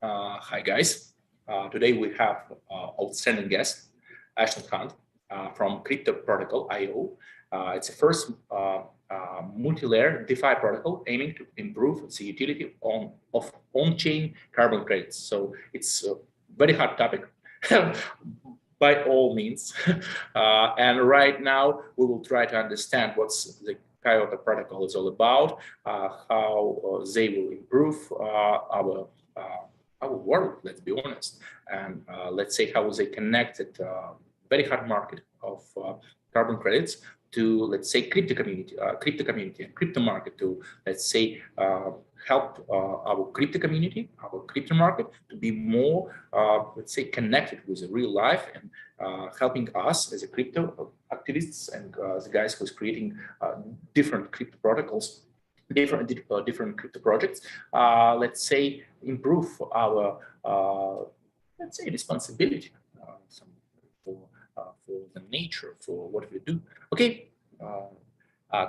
Hi guys. Today we have outstanding guest, Ashton Hunt from Crypto Protocol IO. It's the first multi-layer DeFi protocol aiming to improve the utility of on-chain carbon credits. So it's a very hot topic by all means. And right now we will try to understand what's the Coyote protocol is all about, how they will improve our world, let's be honest, and let's say how they connected very hard market of carbon credits to, let's say, crypto community and crypto market to, let's say, help our crypto community, our crypto market to be more, let's say, connected with the real life and helping us as a crypto activists and the guys who's creating different crypto protocols, different crypto projects, let's say, improve our, let's say, responsibility for the nature, for what we do. Okay,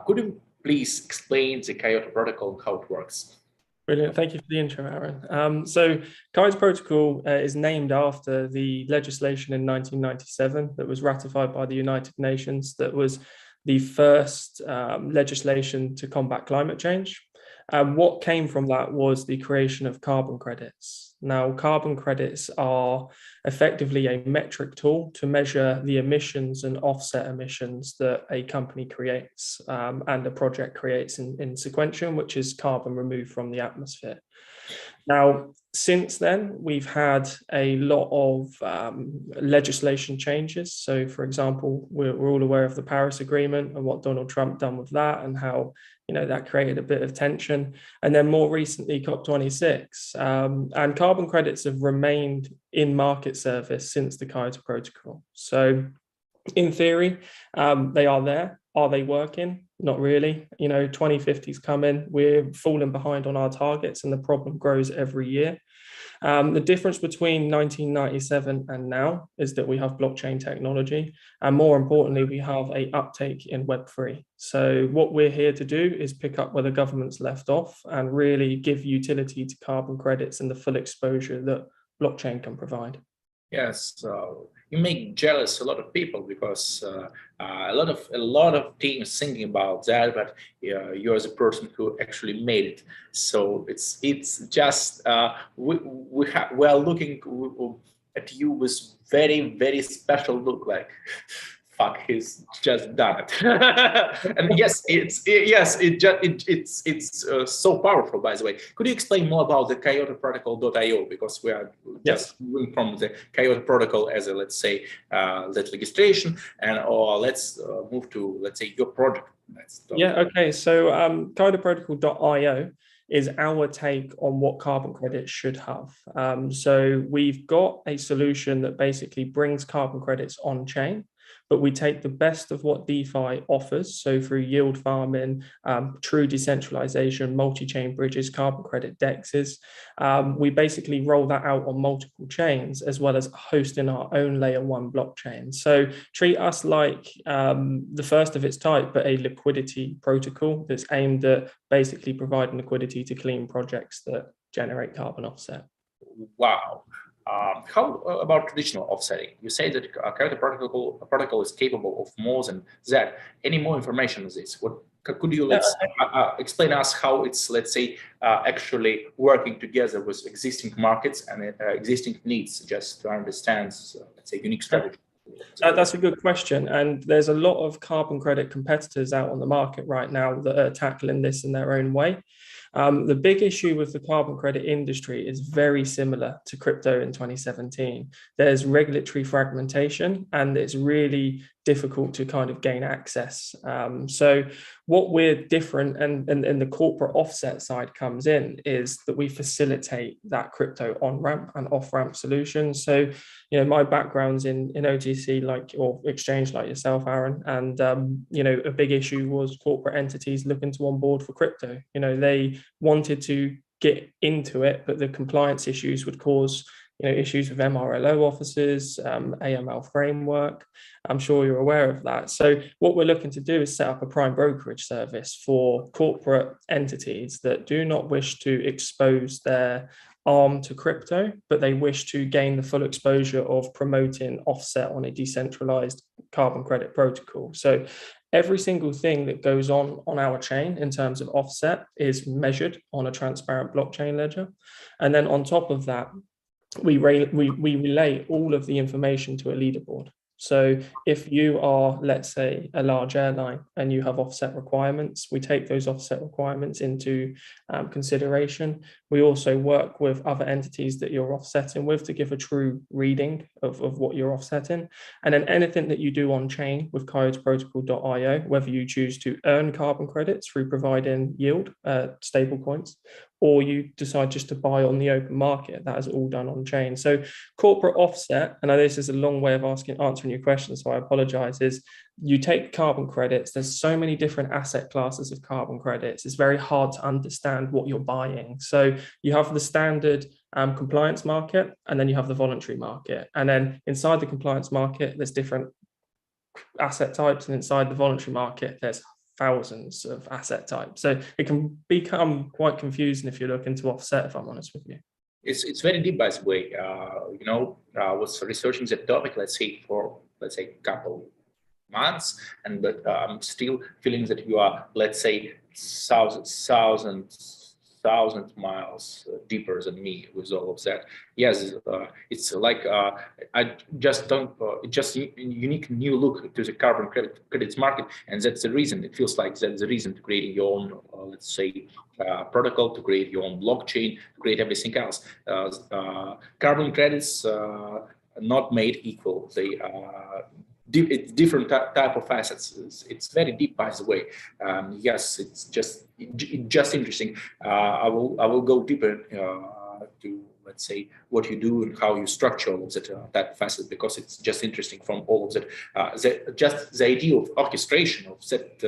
could you please explain the Coyote protocol and how it works? Brilliant. Thank you for the intro, Aaron. So Coyote Protocol is named after the legislation in 1997 that was ratified by the United Nations. That was the first legislation to combat climate change. What came from that was the creation of carbon credits. Now, carbon credits are effectively a metric tool to measure the emissions and offset emissions that a company creates and a project creates in sequential, which is carbon removed from the atmosphere. Now, since then, we've had a lot of legislation changes. So, for example, we're all aware of the Paris Agreement and what Donald Trump done with that and how, that created a bit of tension. And then more recently, COP26. And carbon credits have remained in market service since the Coyote Protocol. So, in theory, they are there. Are they working? Not really. 2050 is coming. We're falling behind on our targets and the problem grows every year. The difference between 1997 and now is that we have blockchain technology. And more importantly, we have an uptake in Web3. So what we're here to do is pick up where the government's left off and really give utility to carbon credits and the full exposure that blockchain can provide. Yes, you make jealous a lot of people because a lot of teams thinking about that, but you're the person who actually made it. So it's just we are looking at you with very special look, like fuck, he's just done it. And yes, it's so powerful. By the way, could you explain more about the Coyote Protocol.io, because we are just moving from the Coyote Protocol as a, let's say, that registration, and or let's move to, let's say, your project. Okay. So Coyote Protocol.io is our take on what carbon credits should have. So we've got a solution that basically brings carbon credits on chain, but we take the best of what DeFi offers. So through yield farming, true decentralization, multi-chain bridges, carbon credit dexes, we basically roll that out on multiple chains, as well as hosting our own layer 1 blockchain. So treat us like the first of its type, but a liquidity protocol that's aimed at basically providing liquidity to clean projects that generate carbon offset. Wow. How about traditional offsetting? You say that Coyote protocol is capable of more than that. Any more information on this? What could you explain us how it's, let's say, actually working together with existing markets and existing needs, just to understand, let's say, unique strategy? That's a good question. And there's a lot of carbon credit competitors out on the market right now that are tackling this in their own way. The big issue with the carbon credit industry is very similar to crypto in 2017. There's regulatory fragmentation and it's really difficult to kind of gain access. So what we're different and the corporate offset side comes in is that we facilitate that crypto on-ramp and off-ramp solutions. So, my background's in OTC or exchange like yourself, Aaron. And, a big issue was corporate entities looking to onboard for crypto. They wanted to get into it, but the compliance issues would cause issues with MRLO officers, AML framework. I'm sure you're aware of that. So what we're looking to do is set up a prime brokerage service for corporate entities that do not wish to expose their arm to crypto, but they wish to gain the full exposure of promoting offset on a decentralized carbon credit protocol. So every single thing that goes on our chain in terms of offset is measured on a transparent blockchain ledger. And then on top of that, we relay all of the information to a leaderboard. So if you are, let's say, a large airline and you have offset requirements, we take those offset requirements into consideration. We also work with other entities that you're offsetting with to give a true reading of what you're offsetting. And then anything that you do on chain with coyoteprotocol.io, whether you choose to earn carbon credits through providing yield, stable coins, or you decide just to buy on the open market, that is all done on chain. So corporate offset, I know this is a long way of answering your question, so I apologize, is you take carbon credits. There's so many different asset classes of carbon credits. It's very hard to understand what you're buying. So you have the standard compliance market, and then you have the voluntary market. And then inside the compliance market, there's different asset types, and inside the voluntary market, there's thousands of asset types. So it can become quite confusing if you're looking to offset, if I'm honest with you. It's very deep, by the way. I was researching the topic, for a couple months, but I'm still feeling that you are, thousand miles deeper than me with all of that. Yes, it's like I just don't. Just unique new look to the carbon credits market, and that's the reason. It feels like that's the reason to creating your own, protocol, to create your own blockchain, to create everything else. Carbon credits are not made equal. They are different type of assets. It's very deep, by the way. Yes, it's just interesting. I will go deeper to, what you do and how you structure all of that type of assets, because it's just interesting from all of that. Just the idea of orchestration of that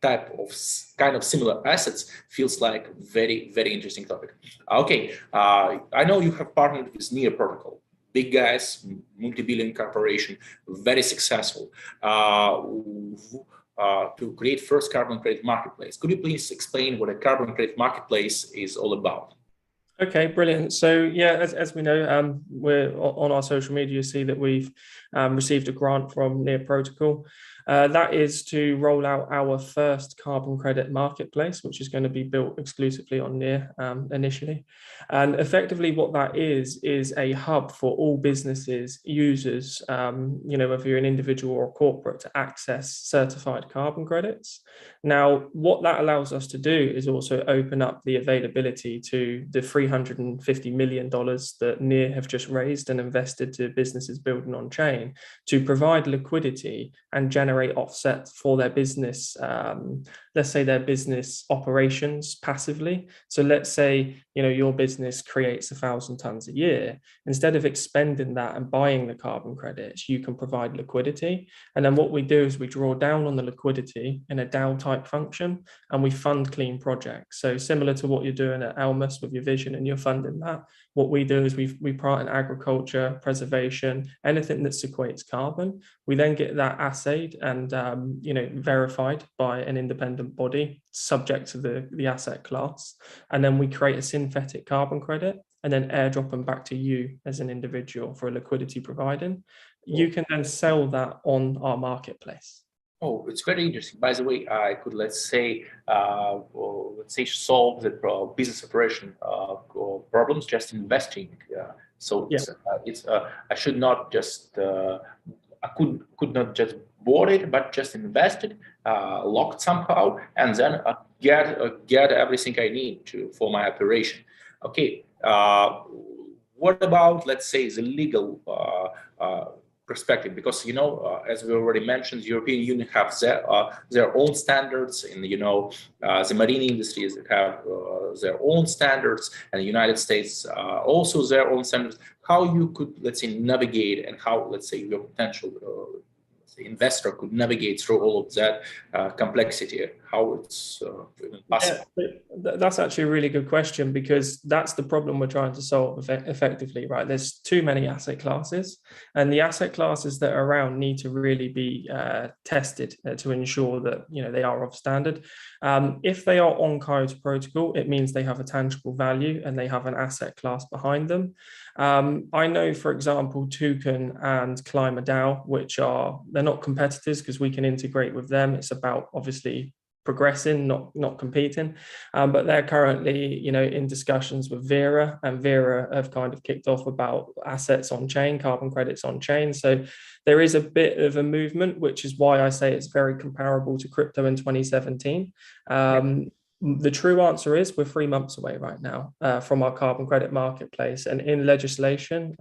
type of kind of similar assets feels like very, very interesting topic. Okay, I know you have partnered with Near Protocol. Big guys, multi-billion corporation, very successful, to create first carbon credit marketplace. Could you please explain what a carbon credit marketplace is all about? Okay, brilliant. So yeah, as we know, we're on our social media, you see that we've received a grant from Near Protocol. That is to roll out our first carbon credit marketplace, which is going to be built exclusively on Near initially. And effectively what that is a hub for all businesses, users, whether you're an individual or a corporate, to access certified carbon credits. Now, what that allows us to do is also open up the availability to the $350 million that Near have just raised and invested to businesses building on chain, to provide liquidity and generate offset for their business, let's say their business operations passively. So let's say, your business creates 1,000 tons a year. Instead of expending that and buying the carbon credits, you can provide liquidity. And then what we do is we draw down on the liquidity in a DAO type function, and we fund clean projects. So similar to what you're doing at Elmas with your vision and you're funding that, what we do is we part in agriculture, preservation, anything that sequestrates carbon. We then get that assayed and verified by an independent body subject to the asset class. And then we create a synthetic carbon credit and then airdrop them back to you as an individual for a liquidity providing. You can then sell that on our marketplace. Oh, it's very interesting. By the way, I could solve the business operation problems just investing. I should not just I could not just bought it, but just invested, locked somehow, and then get everything I need for my operation. Okay. What about, the legal perspective? Because as we already mentioned, the European Union have their own standards, and the marine industries have their own standards, and the United States also their own standards. How you could navigate, and how your potential the investor could navigate through all of that complexity, how it's even possible? Yeah, that's actually a really good question, because that's the problem we're trying to solve effectively, right? There's too many asset classes, and the asset classes that are around need to really be tested to ensure that they are of standard. If they are on Coyote protocol, it means they have a tangible value and they have an asset class behind them. I know, for example, Toucan and ClimaDAO, which they're not competitors because we can integrate with them. It's about obviously progressing, not competing, but they're currently in discussions with Vera, and Vera have kind of kicked off about assets on chain, carbon credits on chain. So there is a bit of a movement, which is why I say it's very comparable to crypto in 2017. The true answer is we're 3 months away right now from our carbon credit marketplace, and in legislation,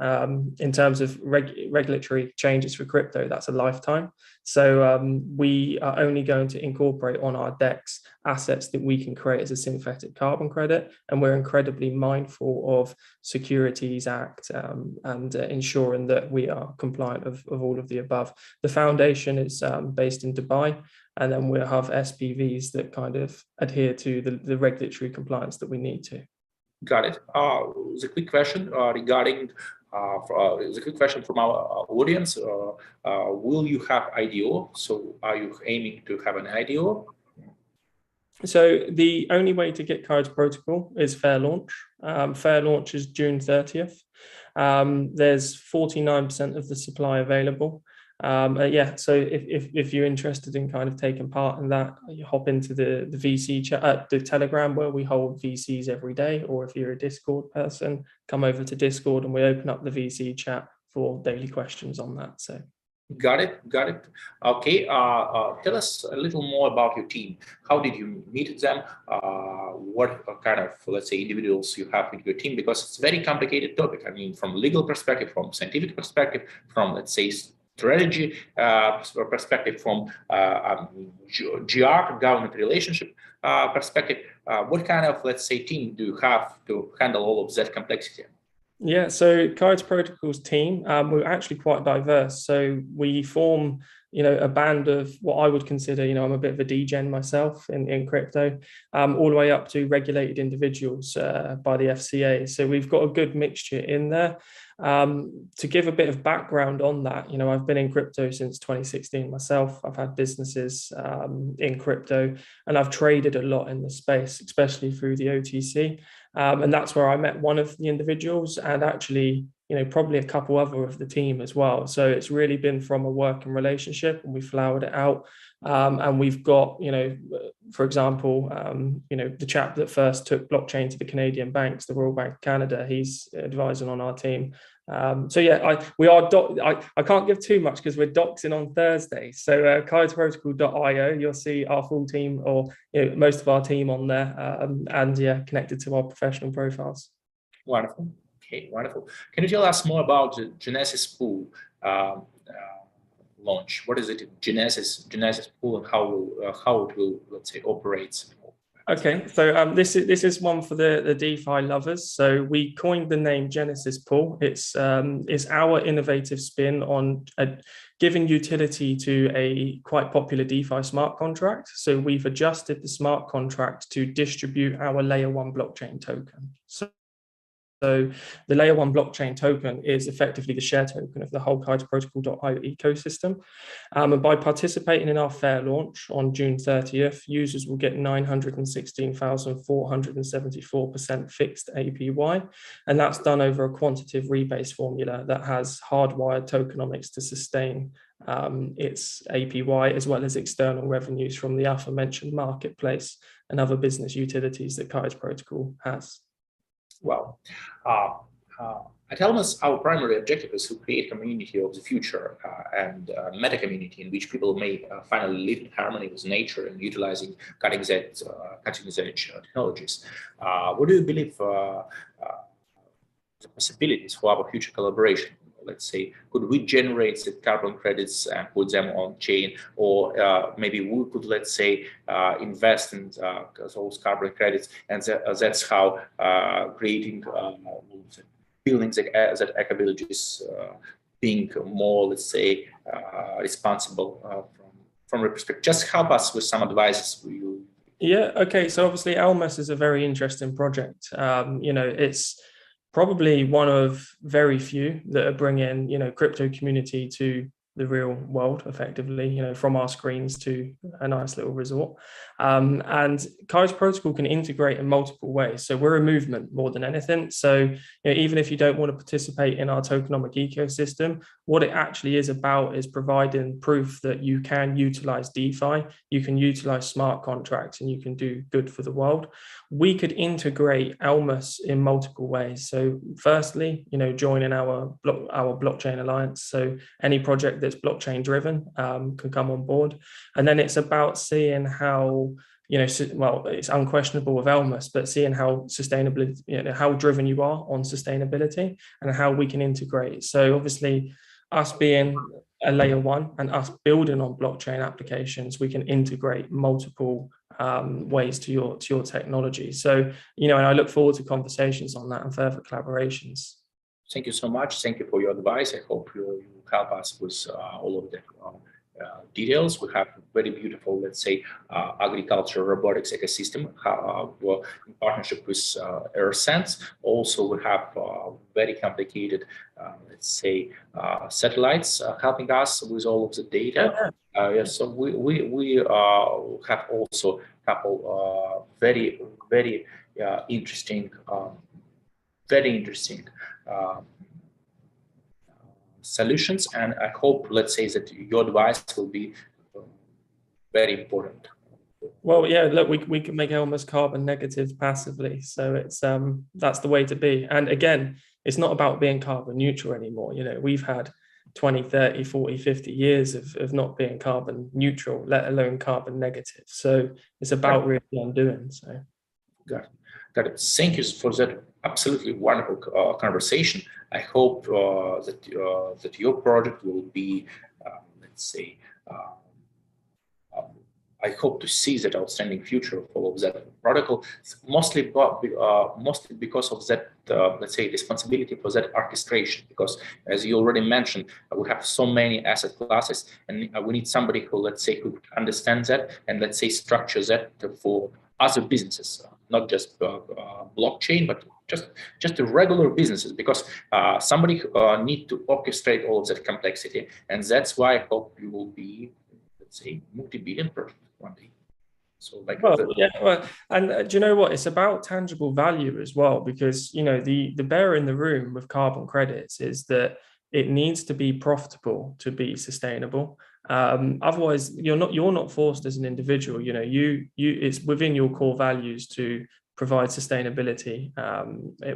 in terms of regulatory changes for crypto, that's a lifetime. So we are only going to incorporate on our DEX assets that we can create as a synthetic carbon credit, and we're incredibly mindful of Securities Act and ensuring that we are compliant of all of the above. The foundation is based in Dubai, and then we'll have SPVs that kind of adhere to the regulatory compliance that we need to. Got it. There's a quick question regarding. There's a quick question from our audience. Will you have IDO? So, are you aiming to have an IDO? So the only way to get Coyote protocol is fair launch. Fair launch is June 30th. There's 49% of the supply available. Yeah, so if you're interested in kind of taking part in that, you hop into the VC chat, the Telegram, where we hold VCs every day, or if you're a Discord person, come over to Discord and we open up the VC chat for daily questions on that. So. Got it. Okay. Tell us a little more about your team. How did you meet them? What kind of, let's say, individuals you have in your team? Because it's a very complicated topic. I mean, from legal perspective, from scientific perspective, from, let's say, strategy perspective, from GR, government relationship perspective. What kind of, let's say, team do you have to handle all of that complexity? Yeah, so Coyote Protocol's team, we're actually quite diverse. So we form, a band of what I would consider, I'm a bit of a degen myself in crypto, all the way up to regulated individuals by the FCA. So we've got a good mixture in there. To give a bit of background on that, I've been in crypto since 2016 myself. I've had businesses in crypto, and I've traded a lot in the space, especially through the OTC. And that's where I met one of the individuals, and actually, probably a couple other of the team as well. So it's really been from a working relationship, and we flowered it out. And we've got, for example, the chap that first took blockchain to the Canadian banks, the Royal Bank of Canada, he's advising on our team. So yeah, I can't give too much because we're doxing on Thursday. So coyoteprotocol.io, you'll see our full team, or most of our team on there, and yeah, connected to our professional profiles. Wonderful. Okay, wonderful. Can you tell us more about the Genesis pool launch? What is it, Genesis pool, and how it will, let's say, operate? Okay, so this is one for the DeFi lovers. So we coined the name Genesis Pool. It's our innovative spin on giving utility to a quite popular DeFi smart contract. So we've adjusted the smart contract to distribute our layer 1 blockchain token. So the layer 1 blockchain token is effectively the share token of the whole coyoteprotocol.io ecosystem. And by participating in our fair launch on June 30th, users will get 916,474% fixed APY. And that's done over a quantitative rebase formula that has hardwired tokenomics to sustain its APY, as well as external revenues from the aforementioned marketplace and other business utilities that Coyote Protocol has. Well, at Elmas, our primary objective is to create a community of the future and meta community in which people may finally live in harmony with nature and utilizing cutting-edge technologies. What do you believe the possibilities for our future collaboration? Let's say, could we generate the carbon credits and put them on chain, or maybe we could, let's say, invest in those carbon credits, and that's how creating buildings that eco-villages being more, let's say, responsible from your perspective. Just help us with some advices. Yeah, okay. So obviously Elmas is a very interesting project. It's probably one of very few that are bringing, crypto community to the real world effectively, from our screens to a nice little resort. And Coyote Protocol can integrate in multiple ways. So we're a movement more than anything. So even if you don't want to participate in our tokenomic ecosystem, what it actually is about is providing proof that you can utilize DeFi, you can utilize smart contracts, and you can do good for the world. We could integrate Elmas in multiple ways. So firstly, joining our blockchain alliance. So any project that's blockchain driven can come on board. And then it's about seeing how, it's unquestionable with Elmas, but seeing how sustainability, how driven you are on sustainability and how we can integrate. So obviously us being a layer one and us building on blockchain applications, we can integrate multiple ways to your technology. So, and I look forward to conversations on that and further collaborations. Thank you so much. Thank you for your advice. I hope you help us with all of the details. We have very beautiful, let's say, agriculture robotics ecosystem in partnership with AirSense. Also, we have very complicated, let's say, satellites helping us with all of the data. So we have also a couple very interesting, solutions, and I hope, let's say, that your advice will be very important. Well, yeah, look, we can make Elmas carbon negative passively, so it's that's the way to be. And again, it's not about being carbon neutral anymore. We've had 20, 30, 40, 50 years of not being carbon neutral, let alone carbon negative. So it's about really undoing. So got it. Thank you for that absolutely wonderful conversation. I hope that your project will be, let's say, I hope to see that outstanding future of all of that protocol, mostly because of that, let's say, responsibility for that orchestration. Because as you already mentioned, we have so many asset classes, and we need somebody who, let's say, who understands that and, let's say, structure that for other businesses, not just blockchain, but just the regular businesses, because somebody need to orchestrate all of that complexity, and that's why I hope you will be, let's say, multi-billion person one day. So and do you know what? It's about tangible value as well, because the bear in the room with carbon credits is that it needs to be profitable to be sustainable. Otherwise, you're not forced as an individual. It's within your core values to provide sustainability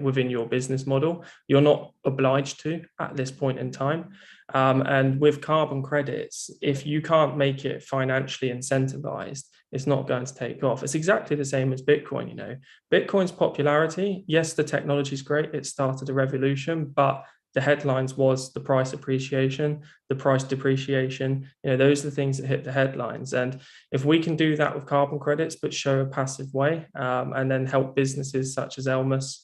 within your business model. You're not obliged to at this point in time. And with carbon credits, if you can't make it financially incentivized, it's not going to take off. It's exactly the same as Bitcoin. Bitcoin's popularity, yes, the technology is great. It started a revolution, but the headlines was the price appreciation, the price depreciation. Those are the things that hit the headlines. And if we can do that with carbon credits, but show a passive way, and then help businesses such as Elmas,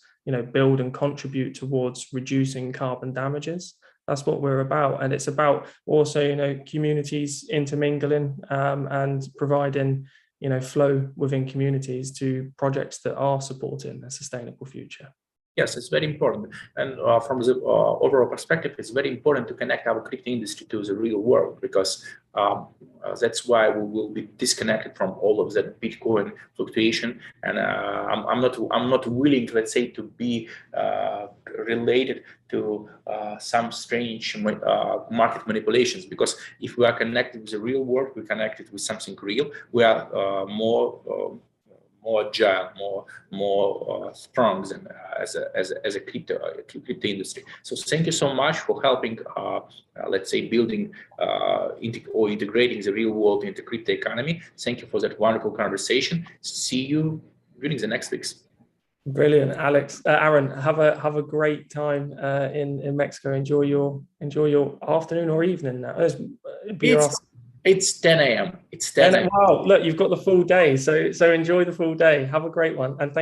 build and contribute towards reducing carbon damages, that's what we're about. And it's about also, communities intermingling and providing, flow within communities to projects that are supporting a sustainable future. Yes, it's very important. And from the overall perspective, it's very important to connect our crypto industry to the real world, because that's why we will be disconnected from all of that Bitcoin fluctuation. And I'm not willing, let's say, to be related to some strange market manipulations, because if we are connected with the real world, we're connected with something real. We are more agile, more strong than as a crypto industry. So thank you so much for helping, let's say, building or integrating the real world into crypto economy. Thank you for that wonderful conversation. See you during the next weeks. Brilliant, Alex. Aaron, have a great time in Mexico. Enjoy your afternoon or evening now. It's 10 a.m. It's 10 a.m. Wow, look, you've got the full day. So enjoy the full day. Have a great one. And thank